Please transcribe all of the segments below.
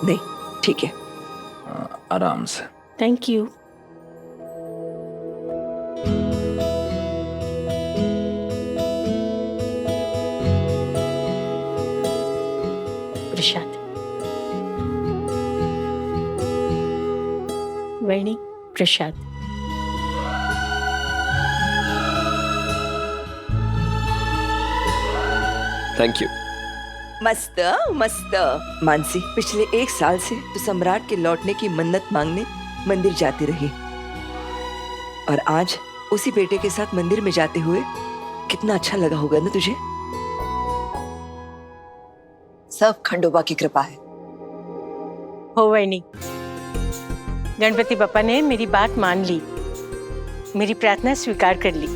नहीं, ठीक है। आराम से। Thank you. Prasad. Vaini, Prasad. Thank you. मस्त मस्त। मानसी, पिछले 1 साल से तो सम्राट के लौटने की मन्नत मांगने मंदिर जाती रही, और आज उसी बेटे के साथ मंदिर में जाते हुए कितना अच्छा लगा होगा ना तुझे? सब खंडोबा की कृपा है। हो वैणी, गणपति बप्पा ने मेरी बात मान ली, मेरी प्रार्थना स्वीकार कर ली।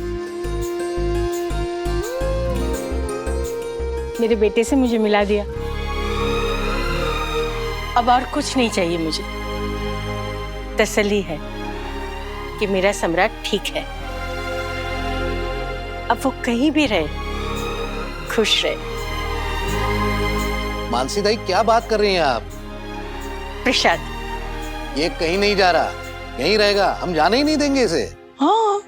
मेरे बेटे से मुझे मिला दिया। अब और कुछ नहीं चाहिए मुझे। तसल्ली है कि मेरा सम्राट ठीक है। अब वो कहीं भी रहे, खुश रहे। मानसी दाई, क्या बात कर रही हैं आप? प्रसाद, ये कहीं नहीं जा रहा, यहीं रहेगा, हम जाने ही नहीं देंगे इसे। हाँ,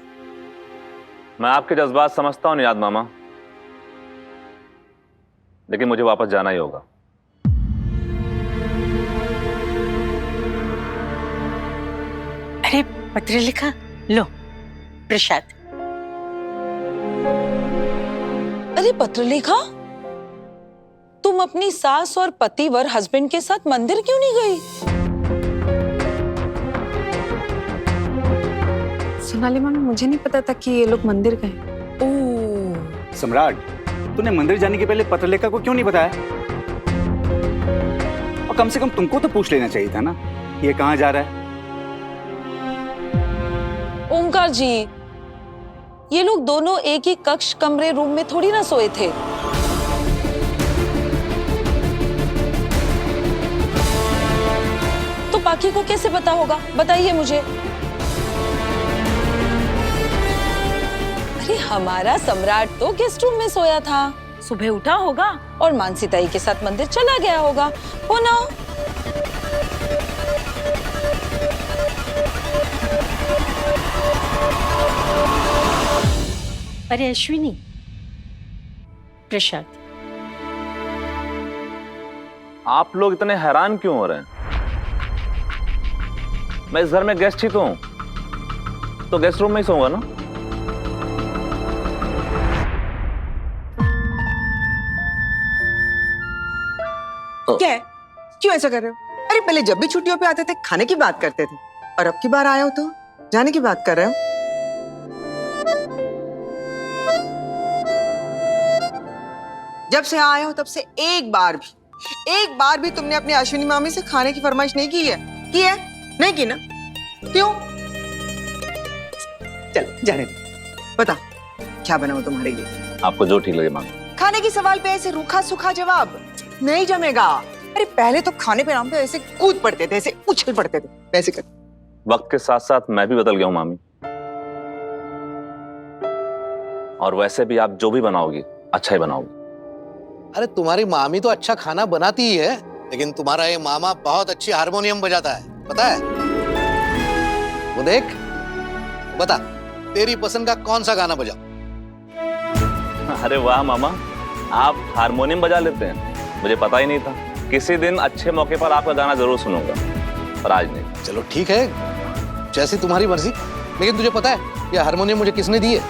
मैं आपके जज्बात समझता हूँ नियाद मामा, लेकिन मुझे वापस जाना ही होगा। अरे पत्र लिखा लो प्रसाद। अरे पत्र लिखा, तुम अपनी सास और पतिवर हस्बैंड के साथ मंदिर क्यों नहीं गई? सोनाली मम्मी, मुझे नहीं पता था कि ये लोग मंदिर गए। ओह, सम्राट, तूने मंदिर जाने के पहले पत्रलेखा को क्यों नहीं बताया? और कम से कम तुमको तो पूछ लेना चाहिए था ना, ये कहाँ जा रहा है? ओमकार जी, ये लोग दोनों एक ही कक्ष कमरे रूम में थोड़ी ना सोए थे। तो बाकी को कैसे पता होगा, बताइए मुझे। अरे हमारा सम्राट तो गेस्ट रूम में सोया था, सुबह उठा होगा और मानसी ताई के साथ मंदिर चला गया होगा, हो ना? अरे अश्विनी, प्रसाद, आप लोग इतने हैरान क्यों हो रहे हैं? मैं इस घर में गेस्ट ही तो हूं, तो गेस्ट रूम में ही सोऊंगा ना। क्या है? क्यों ऐसा कर रहे हो? अरे पहले जब भी छुट्टियों पे आते थे खाने की बात करते थे, और अब की बार आए हो तो जाने की बात कर रहे हो। जब से आए हो तब से एक बार भी तुमने अपनी अश्विनी मामी से खाने की फरमाइश नहीं की है? की है? नहीं की ना? क्यों? चल जाने दो, बता क्या बनाऊं तुम्हारे लिए? आपको जो ठीक लगे मांगो। खाने की सवाल पे ऐसे रूखा सूखा जवाब नहीं जमेगा। अरे पहले तो खाने पे नाम पे ऐसे कूद पड़ते थे, ऐसे उछल पड़ते थे, वैसे कर। वक्त के साथ साथ मैं भी बदल गया हूं मामी, और वैसे भी आप जो भी बनाओगी अच्छा ही बनाओगी। अरे तुम्हारी मामी तो अच्छा खाना बनाती ही है, लेकिन तुम्हारा ये मामा बहुत अच्छी हारमोनियम बजाता है, पता है? वो देख, बता तेरी पसंद का कौन सा गाना बजाऊं? अरे वाह मामा, आप हारमोनियम बजा लेते हैं, मुझे पता ही नहीं था। किसी दिन अच्छे मौके पर आपका गाना जरूर सुनूंगा, पर आज नहीं। चलो ठीक है, जैसी तुम्हारी मर्जी। लेकिन तुझे पता है ये हारमोनियम मुझे किसने दी है?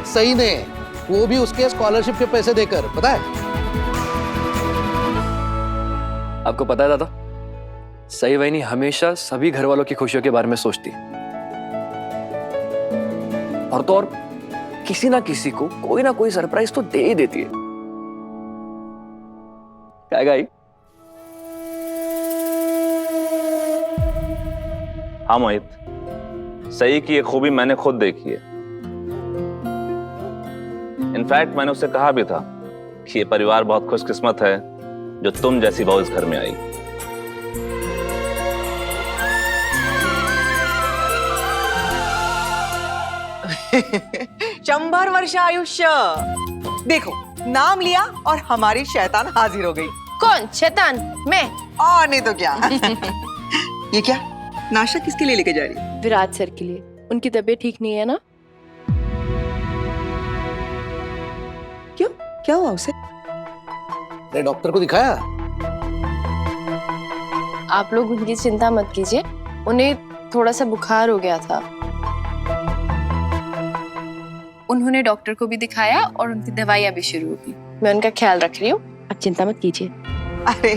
सही ने, वो भी उसके स्कॉलरशिप के पैसे देकर, पता है? आपको पता है दादा, सही वही नहीं हमेशा सभी घर वालों की खुशियों के बारे में सोचती है, और तो और किसी ना किसी को कोई ना कोई सरप्राइज तो दे ही देती है। क्या गाई? हाँ मोहित, सही की ये खूबी मैंने खुद देखी है। इनफैक्ट मैंने उससे कहा भी था कि ये परिवार बहुत खुशकिस्मत है जो तुम जैसी बहू इस घर में आई। शंभर वर्ष आयुष्य। देखो, नाम लिया और हमारी शैतान हाजिर हो गई। कौन शैतान? मैं। और नहीं तो क्या। ये क्या नाश्ता किसके लिए लेके जा रही है? विराट सर के लिए, उनकी तबीयत ठीक नहीं है ना। क्यों, क्या हुआ उसे? अरे डॉक्टर को दिखाया? आप लोग उनकी चिंता मत कीजिए, उन्हें थोड़ा सा बुखार हो गया था। उन्होंने डॉक्टर को भी दिखाया और उनकी दवाइयाँ भी शुरू हो गई। मैं उनका ख्याल रख रही हूँ, आप चिंता मत कीजिए। अरे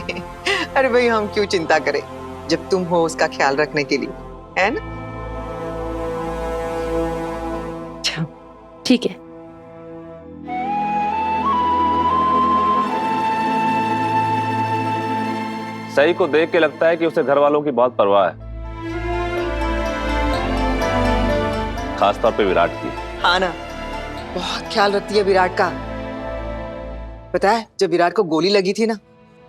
अरे भाई, हम क्यों चिंता करें जब तुम हो उसका ख्याल रखने के लिए, है ना? अच्छा ठीक है। सही को देख के लगता है कि उसे घर वालों की बहुत परवाह है, खासतौर पे विराट की। हाँ ना, बहुत ख्याल रखती है विराट का। पता है जब विराट को गोली लगी थी ना,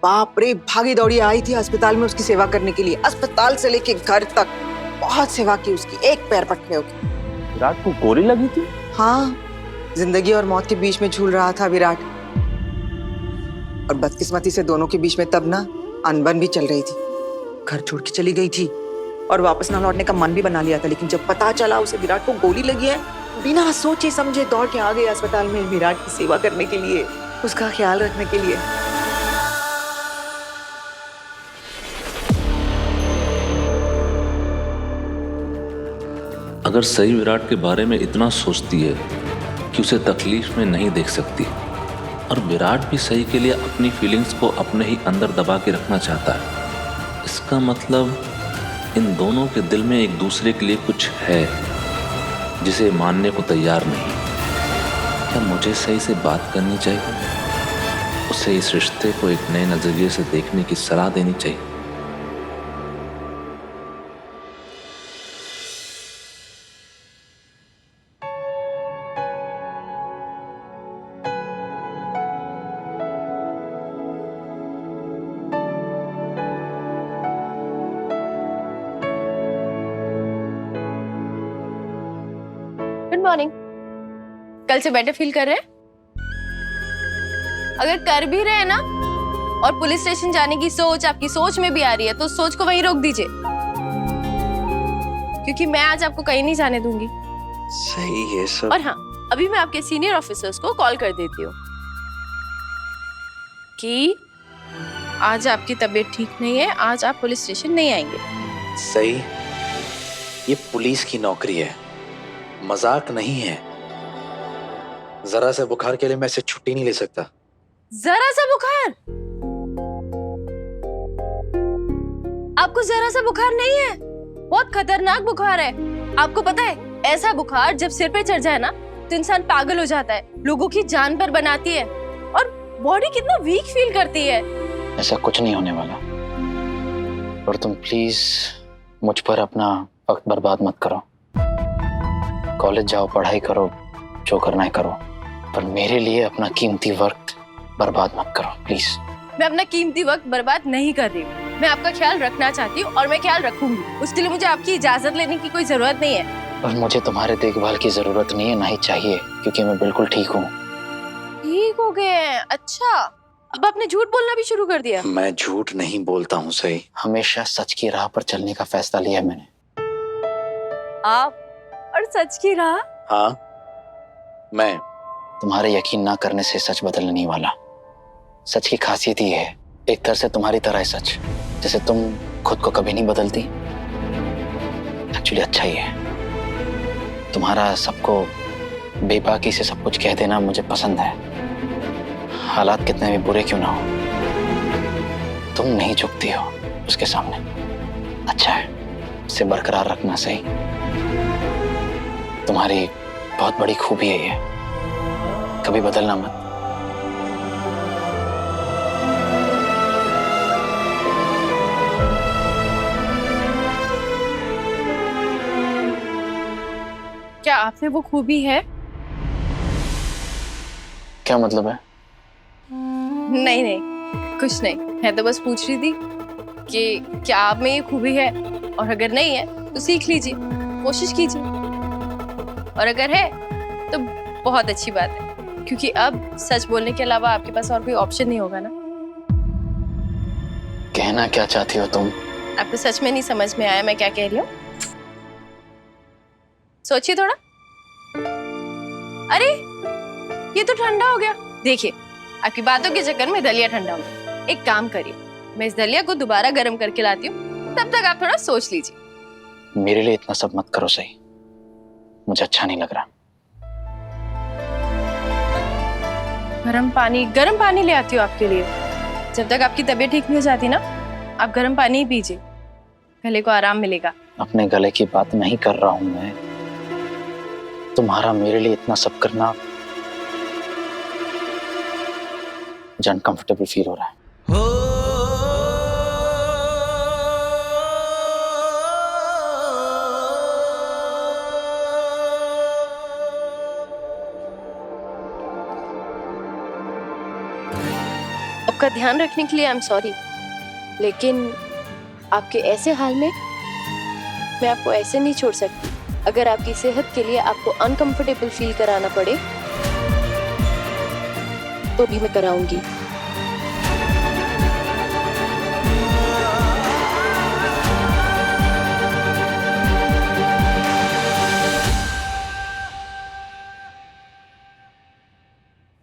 बाप रे, भागी दौड़ी आई थी अस्पताल में उसकी सेवा करने के लिए। अस्पताल से लेके घर तक बहुत सेवा की उसकी, एक पैर पटने होगी। विराट को गोली लगी थी? हाँ, जिंदगी और मौत के बीच में झूल रहा था विराट। और बदकिस्मती से दोनों के बीच में तब ना अनबन भी चल रही थी। घर छोड़ के चली गई थी और वापस ना लौटने का मन भी बना लिया था, लेकिन जब पता चला उसे विराट को गोली लगी है, बिना सोचे समझे दौड़ के आ गए अस्पताल में विराट की सेवा करने के लिए, उसका ख्याल रखने के लिए। अगर सही विराट के बारे में इतना सोचती है कि उसे तकलीफ में नहीं देख सकती, और विराट भी सही के लिए अपनी फीलिंग्स को अपने ही अंदर दबा के रखना चाहता है, इसका मतलब इन दोनों के दिल में एक दूसरे के लिए कुछ है जिसे मानने को तैयार नहीं। क्या मुझे सही से बात करनी चाहिए, उसे इस रिश्ते को एक नए नजरिए से देखने की सलाह देनी चाहिए? Good morning. कल से बेटर फील कर रहे हैं? अगर कर भी रहे हैं ना, और पुलिस स्टेशन जाने की सोच आपकी सोच में भी आ रही है, तो सोच को वहीं रोक दीजिए, क्योंकि मैं आज आपको कहीं नहीं जाने दूंगी। सही है सब। और हाँ, अभी मैं आपके सीनियर ऑफिसर्स को कॉल कर देती हूँ कि आज आपकी तबीयत ठीक नहीं है, आज आप पुलिस स्टेशन नहीं आएंगे। सही, ये पुलिस की नौकरी है, मजाक नहीं है। जरा से बुखार के लिए मैं इससे छुट्टी नहीं ले सकता। जरा सा बुखार? आपको जरा सा बुखार नहीं है, बहुत खतरनाक बुखार है। आपको पता है, ऐसा बुखार जब सिर पे चढ़ जाए ना, तो इंसान पागल हो जाता है, लोगों की जान पर बनाती है, और बॉडी कितना वीक फील करती है। ऐसा कुछ नहीं होने वाला, और तुम प्लीज मुझ पर अपना वक्त बर्बाद मत करो। कॉलेज जाओ, पढ़ाई करो, जो करना है करो, पर मेरे लिए अपना कीमती वक्त बर्बाद मत करो प्लीज। मैं अपना कीमती वक्त बर्बाद नहीं कर रही हूँ, मैं आपका ख्याल रखना चाहती हूँ और मैं ख्याल रखूंगी। उसके लिए मुझे आपकी इजाजत लेने की कोई जरूरत नहीं है। और मुझे तुम्हारे देखभाल की जरूरत नहीं है, ना ही चाहिए, क्योंकि मैं बिल्कुल ठीक हूँ। ठीक हो गए हैं? अच्छा, अब आपने झूठ बोलना भी शुरू कर दिया। मैं झूठ नहीं बोलता हूँ सही, हमेशा सच की राह पर चलने का फैसला लिया मैंने। आप और सच की राह? हाँ, मैं तुम्हारे यकीन ना करने से सच बदलने नहीं वाला। सच की खासियत ही है, एक तरह से तुम्हारी तरह है सच, जैसे तुम खुद को कभी नहीं बदलती। एक्चुअली अच्छा ही है। तुम्हारा सबको बेबाकी से सब कुछ कह देना मुझे पसंद है। हालात कितने भी बुरे क्यों ना हो, तुम नहीं झुकती हो उसके सामने। अच्छा है, इसे बरकरार रखना सही। तुम्हारी बहुत बड़ी खूबी है ये, कभी बदलना मत। क्या आप में वो खूबी है? क्या मतलब है? नहीं नहीं, कुछ नहीं, मैं तो बस पूछ रही थी कि क्या आप में ये खूबी है, और अगर नहीं है तो सीख लीजिए, कोशिश कीजिए, और अगर है तो बहुत अच्छी बात है, क्योंकि अब सच बोलने के अलावा आपके पास और कोई ऑप्शन नहीं होगा ना। कहना क्या चाहती हो तुम? आपको सच में नहीं समझ में आया मैं क्या कह रही हूँ? सोचिए थोड़ा। अरे ये तो ठंडा हो गया। देखिए आपकी बातों के चक्कर में दलिया ठंडा हो गया। एक काम करिए, मैं इस दलिया को दोबारा गर्म करके लाती हूँ, तब तक आप थोड़ा सोच लीजिए। मेरे लिए इतना सब मत करो सही, मुझे अच्छा नहीं लग रहा। गर्म पानी ले आती हूँ आपके लिए। जब तक आपकी तबीयत ठीक नहीं हो जाती ना, आप गर्म पानी ही पीजिए, गले को आराम मिलेगा। अपने गले की बात नहीं कर रहा हूं मैं। तुम्हारा मेरे लिए इतना सब करना मुझे अनकंफर्टेबल फील हो रहा है। आपका ध्यान रखने के लिए आई एम सॉरी, लेकिन आपके ऐसे हाल में मैं आपको ऐसे नहीं छोड़ सकती। अगर आपकी सेहत के लिए आपको अनकंफर्टेबल फील कराना पड़े तो भी मैं कराऊंगी।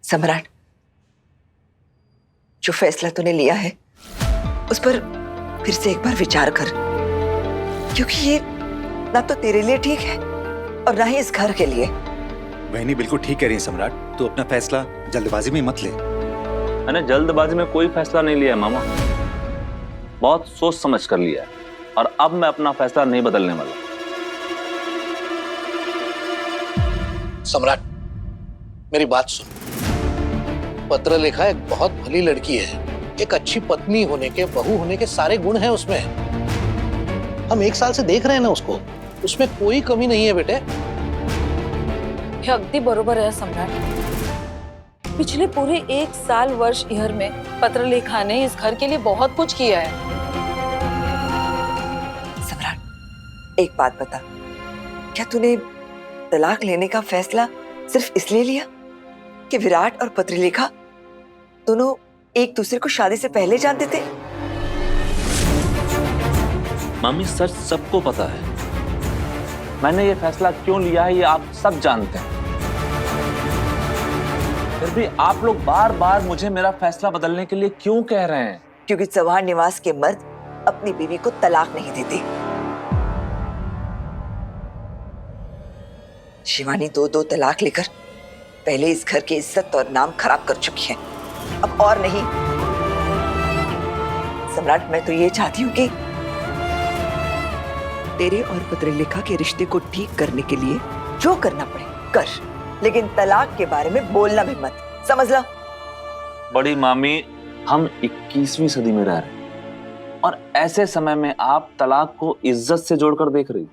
सम्राट, जो फैसला तूने लिया है उस पर फिर से एक बार विचार कर, क्योंकि ये ना तो तेरे लिए ठीक है और ना ही इस घर के लिए। बहनी बिल्कुल ठीक कह रही है सम्राट, तू अपना फैसला जल्दबाजी में मत ले। मैंने जल्दबाजी में कोई फैसला नहीं लिया है मामा, बहुत सोच समझ कर लिया है और अब मैं अपना फैसला नहीं बदलने वाला। सम्राट, मेरी बात सुन। पत्रलेखा एक बहुत भली लड़की है, एक अच्छी पत्नी होने के, बहू होने के सारे गुण हैं उसमें। हम 1 साल से देख रहे हैं ना उसको, उसमें कोई कमी नहीं है बेटे। हे अगदी बरोबर है सम्राट। पिछले पूरे 1 साल वर्ष इहर में पत्रलेखा ने इस घर के लिए बहुत कुछ किया है। सम्राट, एक बात बता, क्या तूने तलाक लेने का फैसला सिर्फ इसलिए लिया कि विराट और पत्रलेखा दोनों एक दूसरे को शादी से पहले जानते थे? मामी सच सबको पता है। मैंने ये फैसला क्यों लिया है ये आप सब जानते हैं, फिर भी आप लोग बार बार मुझे मेरा फैसला बदलने के लिए क्यों कह रहे हैं? क्योंकि चौहान निवास के मर्द अपनी बीवी को तलाक नहीं देते। शिवानी 2 तलाक लेकर पहले इस घर की इज्जत और नाम खराब कर चुकी है, अब और नहीं। सम्राट, मैं तो ये चाहती हूँ कि तेरे और पत्रलेखा के रिश्ते को ठीक करने के लिए जो करना पड़े कर, लेकिन तलाक के बारे में बोलना भी मत, समझ ला? बड़ी मामी, हम 21वीं सदी में रह रहे हैं और ऐसे समय में आप तलाक को इज्जत से जोड़कर देख रही।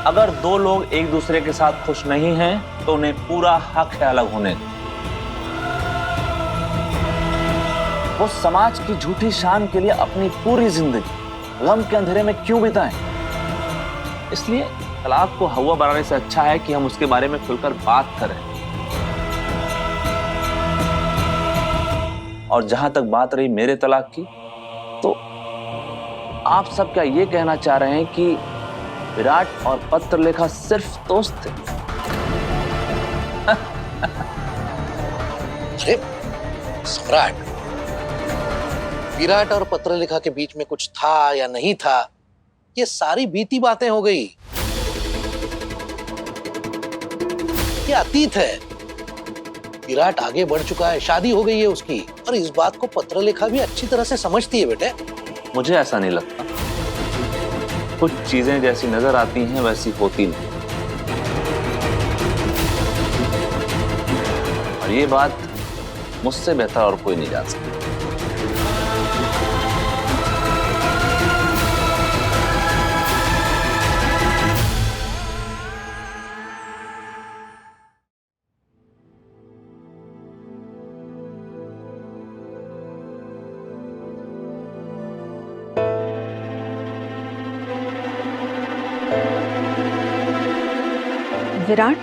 अगर 2 लोग एक दूसरे के साथ खुश नहीं हैं तो उन्हें पूरा हक है अलग होने का। वो समाज की झूठी शान के लिए अपनी पूरी जिंदगी गम के अंधेरे में क्यों बिताएं? इसलिए तलाक को हवा बनाने से अच्छा है कि हम उसके बारे में खुलकर बात करें। और जहां तक बात रही मेरे तलाक की, तो आप सब क्या ये कहना चाह रहे हैं कि विराट और पत्रलेखा सिर्फ दोस्त थे? अरे सम्राट, विराट और पत्रलेखा के बीच में कुछ था या नहीं था, ये सारी बीती बातें हो गई। ये अतीत है। विराट आगे बढ़ चुका है, शादी हो गई है उसकी, और इस बात को पत्रलेखा भी अच्छी तरह से समझती है बेटे। मुझे ऐसा नहीं लगता। कुछ चीजें जैसी नजर आती हैं वैसी होती नहीं, और ये बात मुझसे बेहतर और कोई नहीं जान सकता। विराट,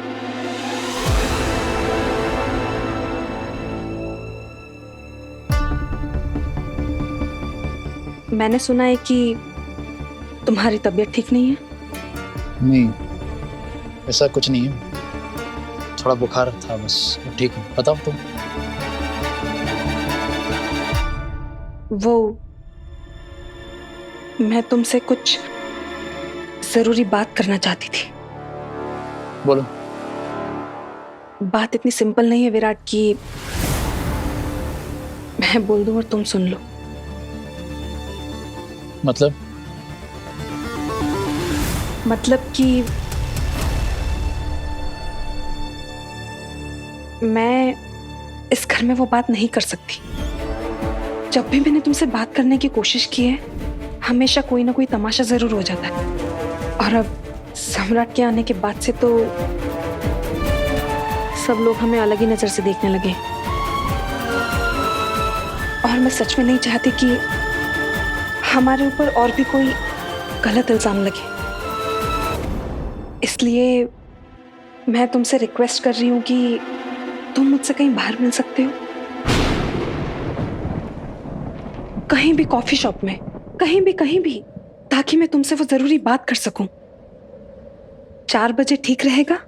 मैंने सुना है कि तुम्हारी तबीयत ठीक नहीं है। नहीं, ऐसा कुछ नहीं है, थोड़ा बुखार था बस, ठीक हूँ। बताओ तुम। वो मैं तुमसे कुछ जरूरी बात करना चाहती थी। बोलो। बात इतनी सिंपल नहीं है विराट कि मैं बोल दूं और तुम सुन लो। मतलब कि मैं इस घर में वो बात नहीं कर सकती। जब भी मैंने तुमसे बात करने की कोशिश की है, हमेशा कोई ना कोई तमाशा जरूर हो जाता है। और अब सम्राट के आने के बाद से तो सब लोग हमें अलग ही नजर से देखने लगे। और मैं सच में नहीं चाहती कि हमारे ऊपर और भी कोई गलत इल्जाम लगे। इसलिए मैं तुमसे रिक्वेस्ट कर रही हूँ कि तुम मुझसे कहीं बाहर मिल सकते हो, कहीं भी कॉफी शॉप में, कहीं भी, ताकि मैं तुमसे वो जरूरी बात कर सकूं। 4 बजे ठीक रहेगा?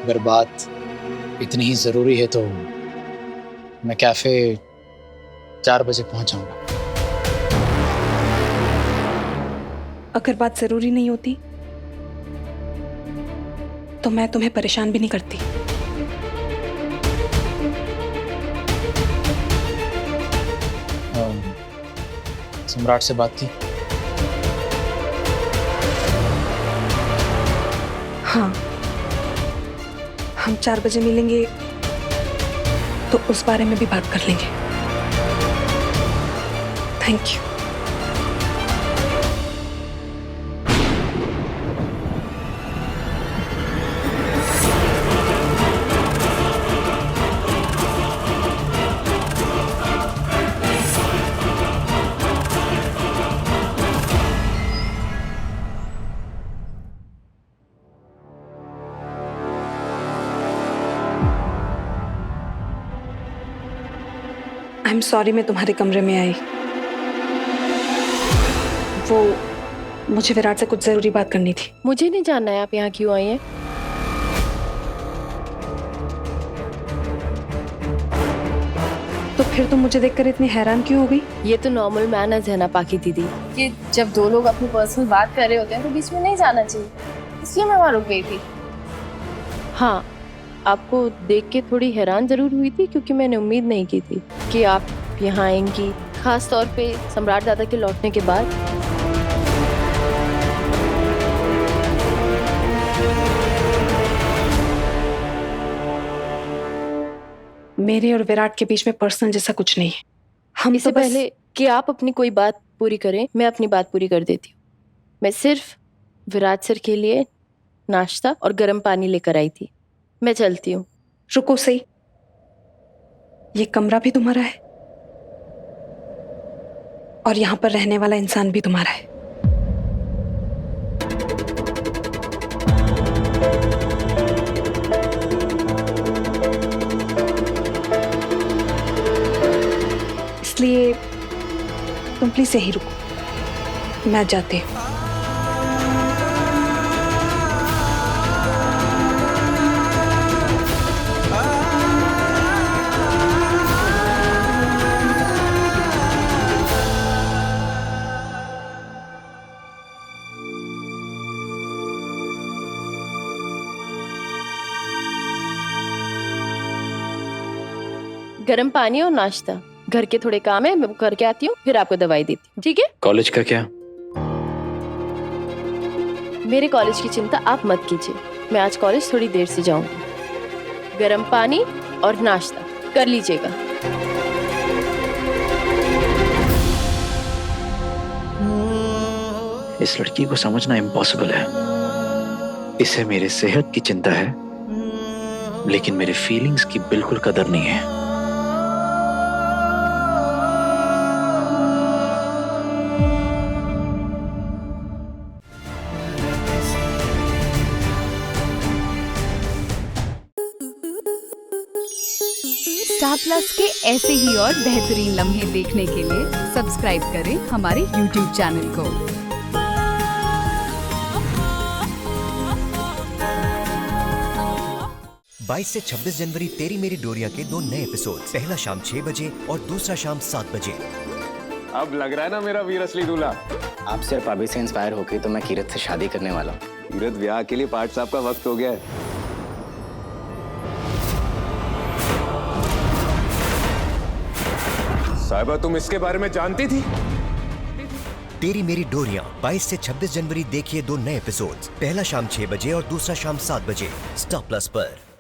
अगर बात इतनी ही जरूरी है तो मैं कैफे 4 बजे पहुंच जाऊंगा। अगर बात जरूरी नहीं होती तो मैं तुम्हें परेशान भी नहीं करती। सम्राट से बात की? हाँ, हम 4 बजे मिलेंगे तो उस बारे में भी बात कर लेंगे। Thank you. I am sorry मैं तुम्हारे कमरे में आई। वो मुझे विराट से कुछ जरूरी बात करनी थी। मुझे नहीं जानना है आप यहाँ क्यों आई हैं। तो फिर तुम मुझे देखकर इतनी हैरान क्यों हो गई? ये तो नॉर्मल मैनर्स है ना पाकी दीदी, कि जब दो लोग अपनी पर्सनल बात कर रहे होते हैं तो बीच में नहीं जाना चाहिए, इसलिए मैं वहाँ रुक गई थी। हाँ, आपको देख के थोड़ी हैरान जरूर हुई थी क्योंकि मैंने उम्मीद नहीं की थी कि आप यहाँ आएंगी, खास तौर पे सम्राट दादा के लौटने के बाद। मेरे और विराट के बीच में पर्सनल जैसा कुछ नहीं है। हम इससे तो बस... पहले कि आप अपनी कोई बात पूरी करें, मैं अपनी बात पूरी कर देती हूँ। मैं सिर्फ विराट सर के लिए नाश्ता और गर्म पानी लेकर आई थी। मैं चलती हूँ। रुको सही, ये कमरा भी तुम्हारा है और यहाँ पर रहने वाला इंसान भी तुम्हारा है। इसलिए तुम प्लीज यहीं रुको, मैं जाती हूँ। गर्म पानी और नाश्ता, घर के थोड़े काम है, मैं वो करके आती हूँ, फिर आपको दवाई देती हूँ, ठीक है? कॉलेज का क्या? मेरे कॉलेज की चिंता आप मत कीजिए, मैं आज कॉलेज थोड़ी देर से जाऊंगी। गर्म पानी और नाश्ता कर लीजिएगा। इस लड़की को समझना इम्पॉसिबल है। इसे मेरे सेहत की चिंता है, लेकिन मेरे फीलिंग्स की बिल्कुल कदर नहीं है। स्टार प्लस के ऐसे ही और बेहतरीन लम्हे देखने के लिए सब्सक्राइब करें हमारे YouTube चैनल को। 22 से 26 जनवरी तेरी मेरी डोरिया के 2 नए एपिसोड, पहला शाम 6 बजे और दूसरा शाम 7 बजे। अब लग रहा है ना मेरा वीर असली दूल्हा। आप सिर्फ अभी से इंस्पायर होके तो मैं कीरत से शादी करने वाला हूँ। कीरत, ब्याह के लिए पाठ साहब का वक्त हो गया है। साहिबा, तुम इसके बारे में जानती थी? तेरी मेरी डोरियां 22 से 26 जनवरी देखिए 2 नए एपिसोड्स, पहला शाम 6 बजे और दूसरा शाम 7 बजे, स्टार प्लस पर।